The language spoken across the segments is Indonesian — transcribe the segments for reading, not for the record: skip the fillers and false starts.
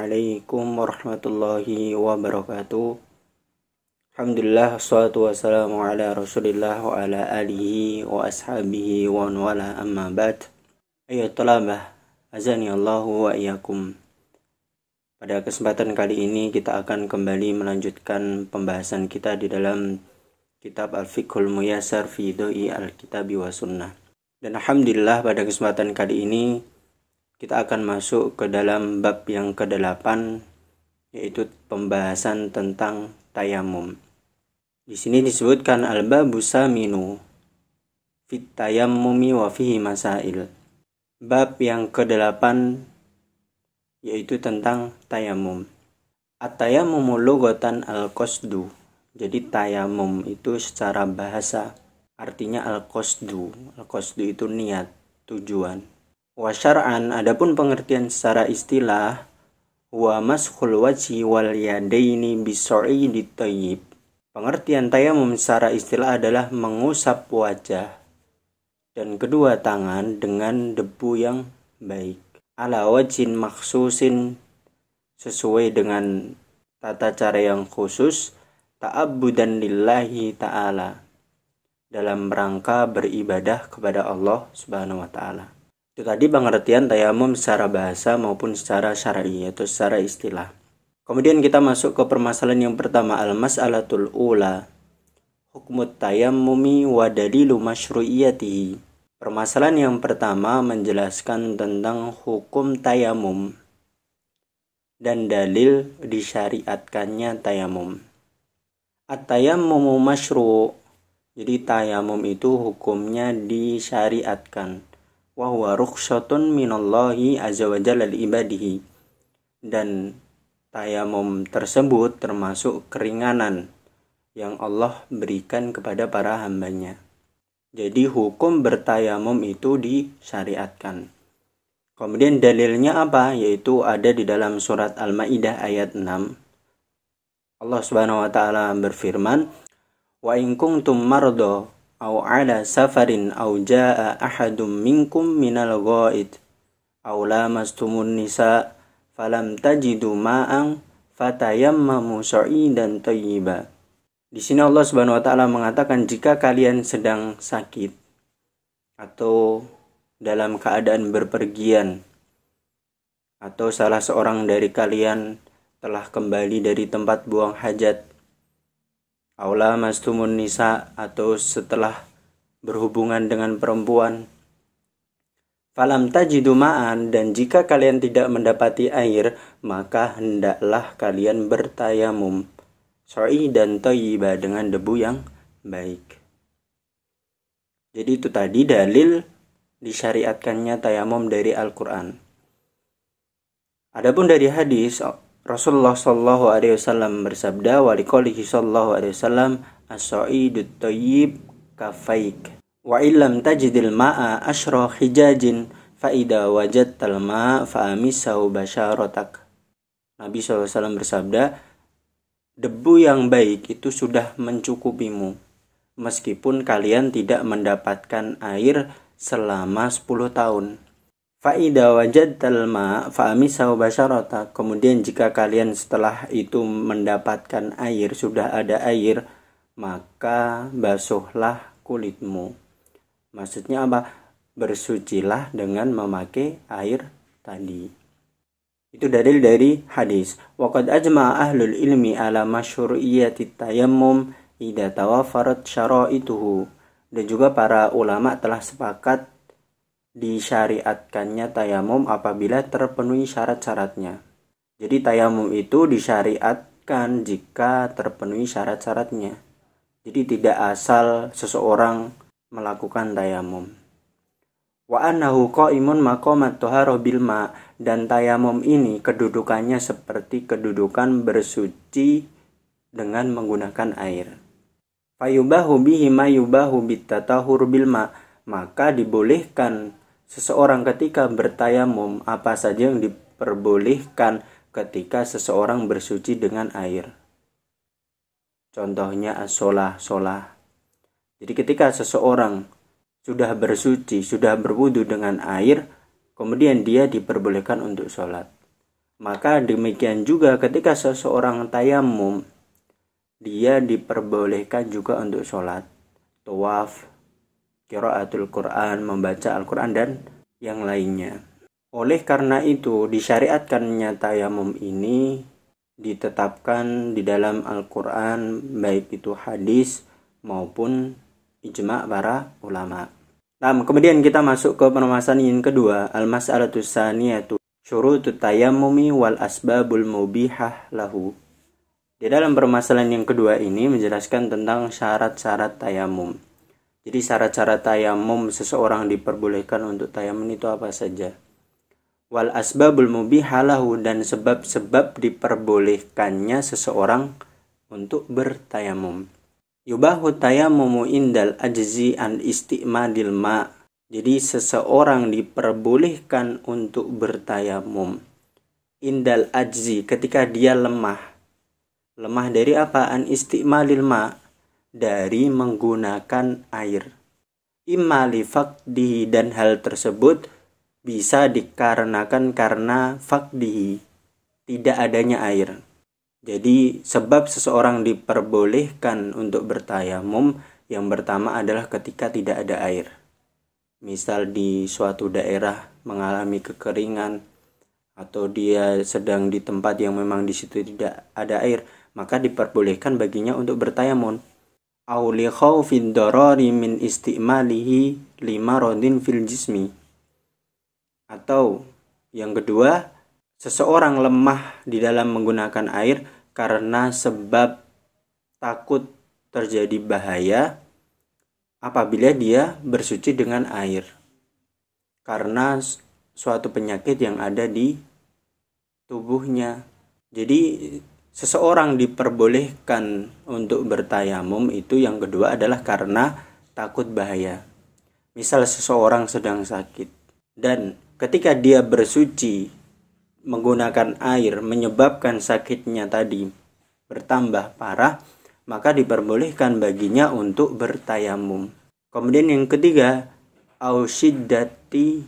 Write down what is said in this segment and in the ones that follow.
Assalamualaikum warahmatullahi wabarakatuh. Alhamdulillah, wassalatu wassalamu ala rasulillah wa ala alihi wa ashabihi wa wala amma ba'd. Ayo talabah, azani Allahu wa iyyakum. Pada kesempatan kali ini kita akan kembali melanjutkan pembahasan kita di dalam kitab Al-Fiqhul Muyassar fi Daw'i Al-Kitabi wa Sunnah. Dan alhamdulillah pada kesempatan kali ini kita akan masuk ke dalam bab yang ke-8, yaitu pembahasan tentang tayamum. Di sini disebutkan al-babu saminu fit tayammumi wa fihi masail. Bab yang ke-8 yaitu tentang tayamum. At-tayammumu lughatan al-qasdu. Jadi tayamum itu secara bahasa artinya al-qasdu. Al-qasdu itu niat, tujuan. Wa syar'an, adapun pengertian secara istilah, wa maskhul wajhi wal yadaini bis-sa'idit thayyib. Pengertian tayamum secara istilah adalah mengusap wajah dan kedua tangan dengan debu yang baik. Ala wajhin makhsusin, sesuai dengan tata cara yang khusus, ta'abbudan lillahi ta'ala, dalam rangka beribadah kepada Allah Subhanahu wa ta'ala. Itu tadi pengertian tayamum secara bahasa maupun secara syar'i atau secara istilah. Kemudian kita masuk ke permasalahan yang pertama, al-mas'alatul ula, hukmut tayammumi wa dalilu masyru'iyatihi. Permasalahan yang pertama menjelaskan tentang hukum tayamum dan dalil disyariatkannya tayamum. At-tayammumu masyru', jadi tayamum itu hukumnya disyariatkan. Wa huwa rukhsatun minallahi azza wa jalla li ibadihi, dan tayamum tersebut termasuk keringanan yang Allah berikan kepada para hambanya. Jadi hukum bertayamum itu disyariatkan. Kemudian dalilnya apa? Yaitu ada di dalam surat Al-Maidah ayat 6. Allah Subhanahu wa taala berfirman, wa in kuntum marda aw ala safarin aw jaa ahadum minkum minal ghaid aw lamastumun nisa falam tajidu ma'an fatayammamu sa'idan thayyiba. Di sini Allah Subhanahu wa taala mengatakan, jika kalian sedang sakit atau dalam keadaan berpergian atau salah seorang dari kalian telah kembali dari tempat buang hajat, aula mastumun nisa, atau setelah berhubungan dengan perempuan, falam tajidu ma'an, dan jika kalian tidak mendapati air, maka hendaklah kalian bertayamum sa'idan thayyiba, dengan debu yang baik. Jadi itu tadi dalil disyariatkannya tayamum dari Al-Quran. Adapun dari hadis, Rasulullah sallallahu alaihi wasallam bersabda, wa liqaulihi sallallahu alaihi wasallam, as-sa'idut thayyib kafaik wa illam tajidil ma'a asyra hijajin fa idza wajadtal ma'a fa amisahu basyaratak. Nabi SAW bersabda, debu yang baik itu sudah mencukupimu meskipun kalian tidak mendapatkan air selama 10 tahun. Fa'ida wajadtal ma' fa'amisahu basyarata. Kemudian jika kalian setelah itu mendapatkan air, sudah ada air, maka basuhlah kulitmu. Maksudnya apa? Bersucilah dengan memakai air tadi. Itu dalil dari hadis. Wa qad ajma'a ahlul ilmi ala masyru'iyyati tayammum idza tawaffarat syara'ituhu. Dan juga para ulama telah sepakat disyariatkannya tayamum apabila terpenuhi syarat-syaratnya. Jadi tayamum itu disyariatkan jika terpenuhi syarat-syaratnya. Jadi tidak asal seseorang melakukan tayamum. Wa annahu qa'imun maqamat thaharah bil ma', dan tayamum ini kedudukannya seperti kedudukan bersuci dengan menggunakan air. Fayubahu bihi ma yubahu bitatahur bil ma', maka dibolehkan seseorang ketika bertayamum apa saja yang diperbolehkan ketika seseorang bersuci dengan air. Contohnya as-sholah. Jadi ketika seseorang sudah bersuci, sudah berwudu dengan air, kemudian dia diperbolehkan untuk sholat. Maka demikian juga ketika seseorang tayamum, dia diperbolehkan juga untuk sholat, tawaf, qiraatul Quran, membaca Al-Quran, dan yang lainnya. Oleh karena itu, disyariatkannya tayamum ini ditetapkan di dalam Al-Quran, baik itu hadis maupun ijma' para ulama. Nah, kemudian kita masuk ke permasalahan yang kedua, al-mas'alatus tsaniyatu syurutut tayammumi wal asbabul mubihah lahu. Di dalam permasalahan yang kedua ini menjelaskan tentang syarat-syarat tayamum. Jadi syarat-syarat tayamum seseorang diperbolehkan untuk tayamum itu apa saja? Wal asbabul mubihah lahu, dan sebab-sebab diperbolehkannya seseorang untuk bertayamum. Yubahu tayamumu indal ajzi an isti'madil ma. Jadi seseorang diperbolehkan untuk bertayamum indal ajzi, ketika dia lemah. Lemah dari apa? An isti'madil ma, dari menggunakan air. Imma li faqdihi, dan hal tersebut bisa dikarenakan karena faqdihi, tidak adanya air. Jadi sebab seseorang diperbolehkan untuk bertayamum yang pertama adalah ketika tidak ada air. Misal di suatu daerah mengalami kekeringan, atau dia sedang di tempat yang memang di situ tidak ada air, maka diperbolehkan baginya untuk bertayamum. Au li khaufid darari min istimalihi limaradin fil jismi. Atau yang kedua, seseorang lemah di dalam menggunakan air karena sebab takut terjadi bahaya apabila dia bersuci dengan air, karena suatu penyakit yang ada di tubuhnya. Jadi seseorang diperbolehkan untuk bertayamum itu yang kedua adalah karena takut bahaya. Misal seseorang sedang sakit dan ketika dia bersuci menggunakan air menyebabkan sakitnya tadi bertambah parah, maka diperbolehkan baginya untuk bertayamum. Kemudian yang ketiga, ausyiddati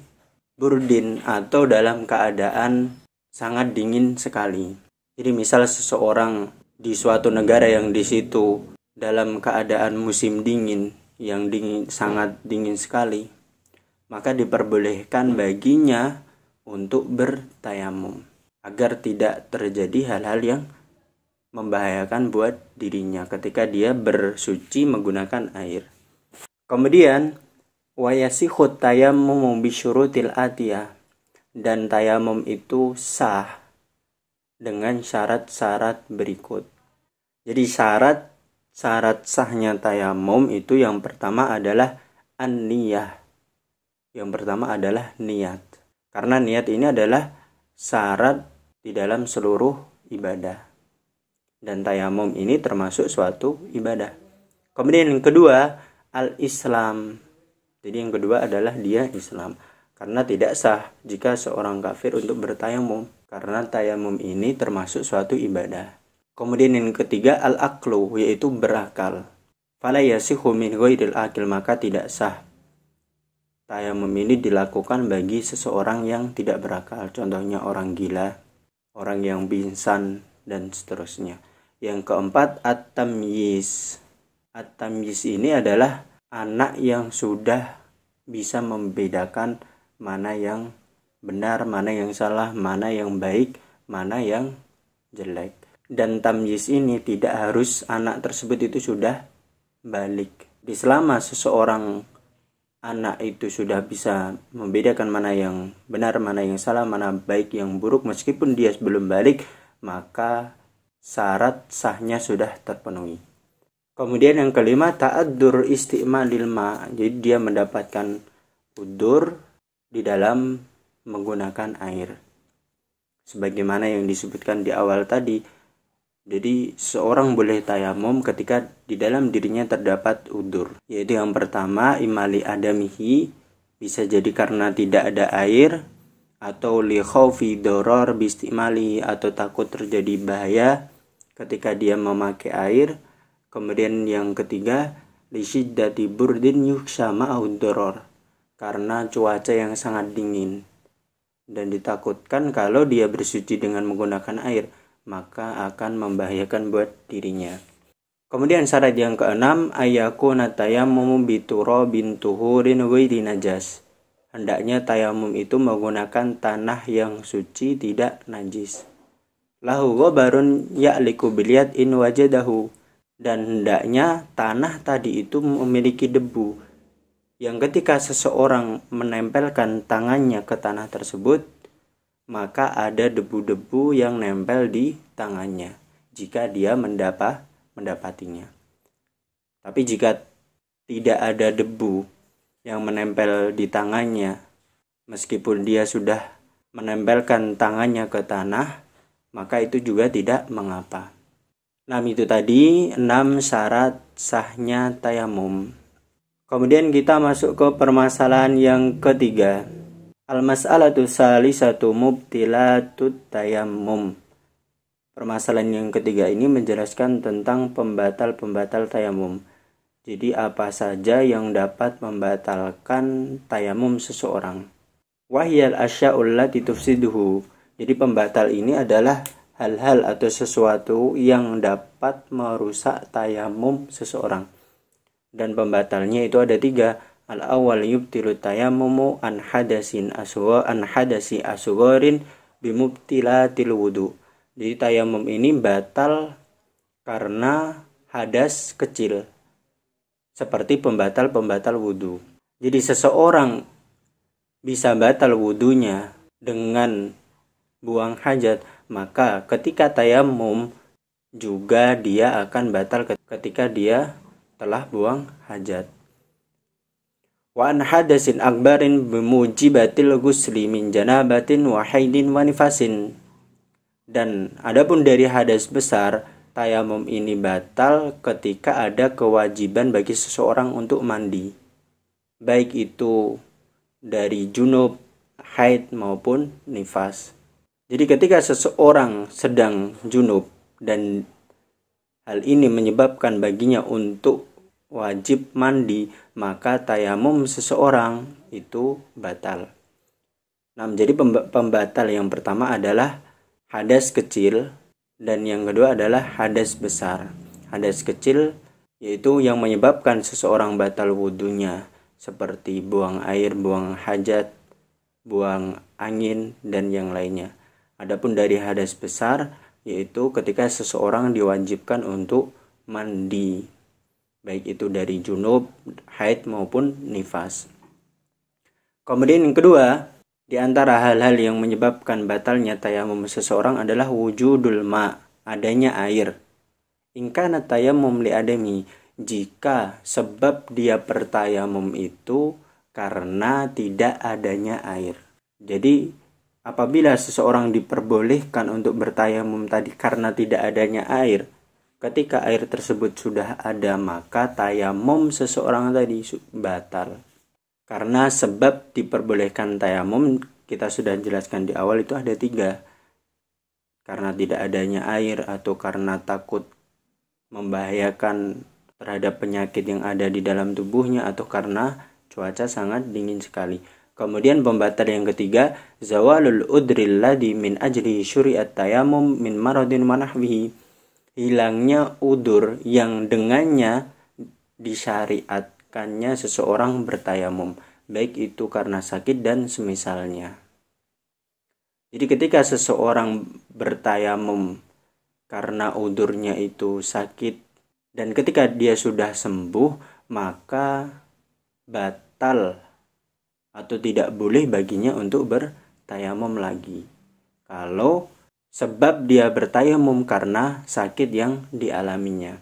burdin, atau dalam keadaan sangat dingin sekali. Jadi misal seseorang di suatu negara yang di situ dalam keadaan musim dingin, yang dingin, sangat dingin sekali, maka diperbolehkan baginya untuk bertayamum agar tidak terjadi hal-hal yang membahayakan buat dirinya ketika dia bersuci menggunakan air. Kemudian wayasikhut tayammum bisyurutil atiyah, dan tayamum itu sah dengan syarat-syarat berikut. Jadi syarat sahnya tayamum itu yang pertama adalah an-niyah. Yang pertama adalah niat. Karena niat ini adalah syarat di dalam seluruh ibadah. Dan tayamum ini termasuk suatu ibadah. Kemudian yang kedua, al-Islam. Jadi yang kedua adalah dia Islam. Karena tidak sah jika seorang kafir untuk bertayamum. Karena tayamum ini termasuk suatu ibadah. Kemudian yang ketiga, al-aqlu, yaitu berakal. Fala yasihu min ghairil aqil, maka tidak sah tayamum ini dilakukan bagi seseorang yang tidak berakal. Contohnya orang gila, orang yang pingsan, dan seterusnya. Yang keempat, at-tamyiz. At-tamyiz ini adalah anak yang sudah bisa membedakan mana yang benar, mana yang salah, mana yang baik, mana yang jelek. Dan tamyiz ini tidak harus anak tersebut itu sudah balik. Di selama seseorang anak itu sudah bisa membedakan mana yang benar, mana yang salah, mana baik yang buruk, meskipun dia belum balik, maka syarat sahnya sudah terpenuhi. Kemudian yang kelima, ta'addur isti'malil ma. Jadi dia mendapatkan udur di dalam menggunakan air. Sebagaimana yang disebutkan di awal tadi. Jadi seorang boleh tayamum ketika di dalam dirinya terdapat udur. Yaitu yang pertama, imali adamihi, bisa jadi karena tidak ada air, atau li khaufi doror bistimali, atau takut terjadi bahaya ketika dia memakai air. Kemudian yang ketiga, li syiddati burdin yuksha ma'ud doror, karena cuaca yang sangat dingin. dan ditakutkan kalau dia bersuci dengan menggunakan air, maka akan membahayakan buat dirinya. Kemudian syarat yang keenam, ayakuna tayammumu biturabin tuhurin ghairi najas. Hendaknya tayamum itu menggunakan tanah yang suci, tidak najis. Lahu ghabarun ya'liku bilyad in wajadahu. Dan hendaknya tanah tadi itu memiliki debu, yang ketika seseorang menempelkan tangannya ke tanah tersebut, maka ada debu-debu yang nempel di tangannya jika dia mendapatinya. Tapi jika tidak ada debu yang menempel di tangannya, meskipun dia sudah menempelkan tangannya ke tanah, maka itu juga tidak mengapa. Nah, itu tadi 6 syarat sahnya tayamum. Kemudian kita masuk ke permasalahan yang ketiga. Al-mas'alatu salisatu mubtilatut tayammum. Permasalahan yang ketiga ini menjelaskan tentang pembatal-pembatal tayamum. Jadi apa saja yang dapat membatalkan tayamum seseorang. Wahyal asya'ul lati tufsiduhu. Jadi pembatal ini adalah hal-hal atau sesuatu yang dapat merusak tayamum seseorang. Dan pembatalnya itu ada 3. Al-awwal yubtilu tayammumu an hadasi asgharin bimubtilatil wudu. Jadi tayamum ini batal karena hadas kecil, seperti pembatal-pembatal wudu. Jadi seseorang bisa batal wudunya dengan buang hajat, maka ketika tayamum juga dia akan batal ketika dia telah buang hajat. Wa an hadasin akbarin bimujibatil ghusli min janabatin wa haidin wa nifasin. Dan adapun dari hadas besar, tayamum ini batal ketika ada kewajiban bagi seseorang untuk mandi, baik itu dari junub, haid maupun nifas. Jadi ketika seseorang sedang junub dan hal ini menyebabkan baginya untuk wajib mandi, maka tayamum seseorang itu batal. Nah, menjadi pembatal yang pertama adalah hadas kecil, dan yang kedua adalah hadas besar. Hadas kecil yaitu yang menyebabkan seseorang batal wudunya, seperti buang air, buang hajat, buang angin, dan yang lainnya. Adapun dari hadas besar yaitu ketika seseorang diwajibkan untuk mandi, baik itu dari junub, haid maupun nifas. Kemudian yang kedua, di antara hal-hal yang menyebabkan batalnya tayamum seseorang adalah wujudul ma, adanya air. In kana tayammum li adami, jika sebab dia bertayamum itu karena tidak adanya air. Jadi apabila seseorang diperbolehkan untuk bertayamum tadi karena tidak adanya air, ketika air tersebut sudah ada, maka tayamum seseorang tadi batal. Karena sebab diperbolehkan tayamum kita sudah jelaskan di awal itu ada 3. Karena tidak adanya air, atau karena takut membahayakan terhadap penyakit yang ada di dalam tubuhnya, atau karena cuaca sangat dingin sekali. Kemudian pembatal yang ketiga, zawalul udril ladhi min ajli syuri'at tayamum min maradin wa nahwihi. Hilangnya udur yang dengannya disyariatkannya seseorang bertayamum, baik itu karena sakit dan semisalnya. Jadi ketika seseorang bertayamum karena udurnya itu sakit, dan ketika dia sudah sembuh, maka batal atau tidak boleh baginya untuk bertayamum lagi, kalau sebab dia bertayamum karena sakit yang dialaminya.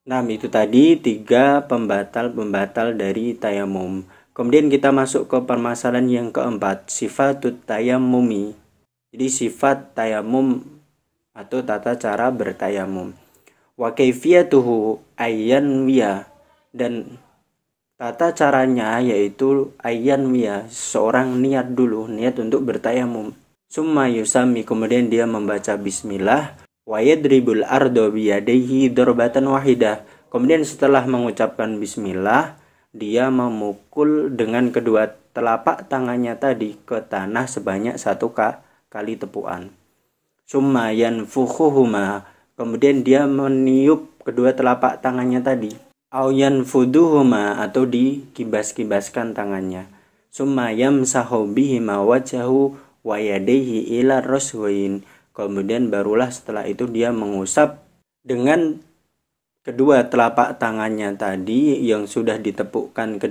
Nah, itu tadi 3 pembatal-pembatal dari tayamum. Kemudian kita masuk ke permasalahan yang keempat, sifatut tayammumi. Jadi sifat tayamum atau tata cara bertayamum. Wa kaifiyatuhu ayyanwiya, dan tata caranya yaitu ayyanwiya, seorang niat untuk bertayamum. Summa yusami, kemudian dia membaca bismillah, wa yadribul ardo biyadaihi darbatan wahidah. Kemudian setelah mengucapkan bismillah, dia memukul dengan kedua telapak tangannya tadi ke tanah sebanyak 1 kali tepukan. Summa yanfukhuhuma, kemudian dia meniup kedua telapak tangannya tadi. Au yanfuduhuma, atau dikibas-kibaskan tangannya. Summa yamsahu bihima wajahu wa yadayhi ila raswain, kemudian barulah setelah itu dia mengusap dengan kedua telapak tangannya tadi yang sudah ditepukkan ke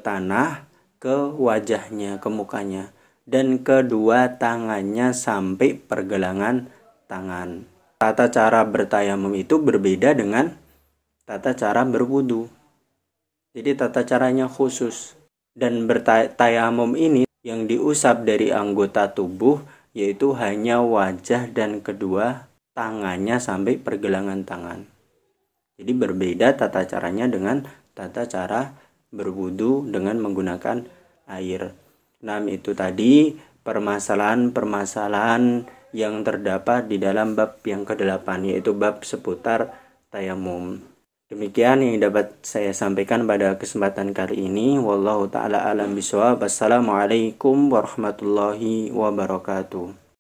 tanah, ke wajahnya, ke mukanya, dan kedua tangannya sampai pergelangan tangan. Tata cara bertayamum itu berbeda dengan tata cara berwudu. Jadi tata caranya khusus. Dan bertayamum ini yang diusap dari anggota tubuh yaitu hanya wajah dan kedua tangannya sampai pergelangan tangan. Jadi berbeda tata caranya dengan tata cara berwudu dengan menggunakan air. Nah, itu tadi permasalahan-permasalahan yang terdapat di dalam bab yang ke-8, yaitu bab seputar tayamum. Demikian yang dapat saya sampaikan pada kesempatan kali ini. Wallahu ta'ala alam bisawab. Wassalamualaikum warahmatullahi wabarakatuh.